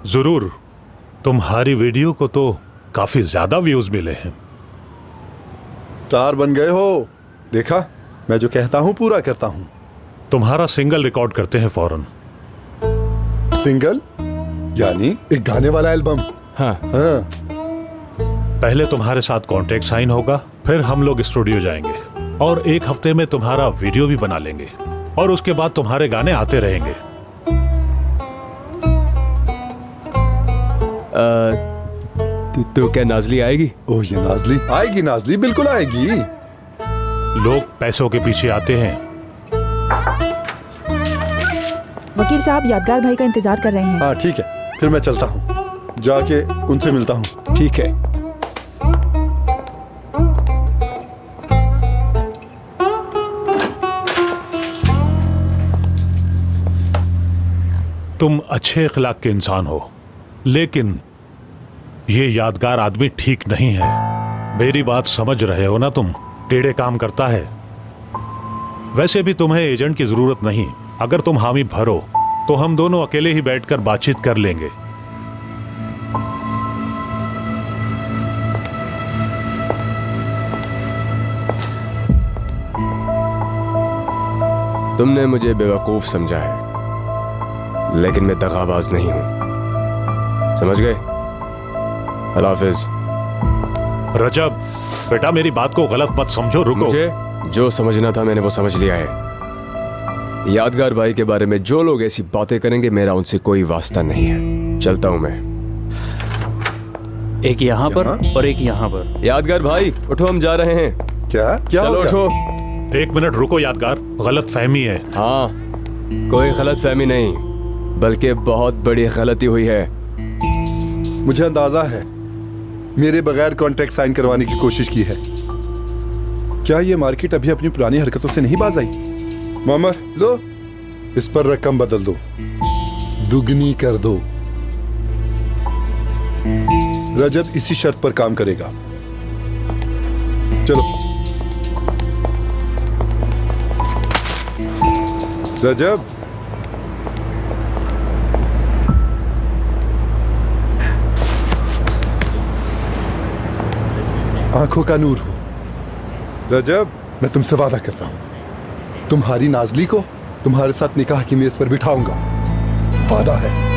जरूर। तुम्हारी वीडियो को तो काफी ज्यादा व्यूज मिले हैं। स्टार बन गए हो। देखा, मैं जो कहता हूँ पूरा करता हूँ। तुम्हारा सिंगल रिकॉर्ड करते हैं फौरन। सिंगल यानी एक गाने वाला एल्बम? हाँ। हाँ। पहले तुम्हारे साथ कॉन्ट्रैक्ट साइन होगा, फिर हम लोग स्टूडियो जाएंगे और एक हफ्ते में तुम्हारा वीडियो भी बना लेंगे और उसके बाद तुम्हारे गाने आते रहेंगे। तो क्या नाजली आएगी? ओह, ये नाजली आएगी। नाजली बिल्कुल आएगी। लोग पैसों के पीछे आते हैं। वकील साहब यादगार भाई का इंतजार कर रहे हैं। हाँ ठीक है, फिर मैं चलता हूँ, जाके उनसे मिलता हूँ। ठीक है। तुम अच्छे इखलाक के इंसान हो, लेकिन ये यादगार आदमी ठीक नहीं है। मेरी बात समझ रहे हो ना तुम? टेढ़े काम करता है। वैसे भी तुम्हें एजेंट की जरूरत नहीं। अगर तुम हामी भरो तो हम दोनों अकेले ही बैठकर बातचीत कर लेंगे। तुमने मुझे बेवकूफ समझा है, लेकिन मैं दगाबाज नहीं हूं। समझ गए? अल्लाह हाफिज। रजब बेटा, मेरी बात को गलत मत समझो। रुको। मुझे जो समझना था मैंने वो समझ लिया है। यादगार भाई के बारे में जो लोग ऐसी बातें करेंगे, मेरा उनसे कोई वास्ता नहीं है। चलता हूं मैं। एक यहाँ पर और एक यहाँ पर। यादगार भाई उठो, हम जा रहे हैं। क्या क्या चलो हो गया? उठो। एक मिनट रुको यादगार, गलत फहमी है। हाँ, कोई गलत फहमी नहीं, बल्कि बहुत बड़ी गलती हुई है। मुझे अंदाजा है, मेरे बगैर कॉन्ट्रैक्ट साइन करवाने की कोशिश की है। क्या ये मार्केट अभी अपनी पुरानी हरकतों से नहीं बाज आई? मामर लो, इस पर रकम बदल दो, दुगनी कर दो। रजब इसी शर्त पर काम करेगा। चलो रजब। आंखों का नूर हो रजब। मैं तुमसे वादा करता हूं, तुम्हारी नाजली को तुम्हारे साथ निकाह की मेज पर बिठाऊंगा। वादा है।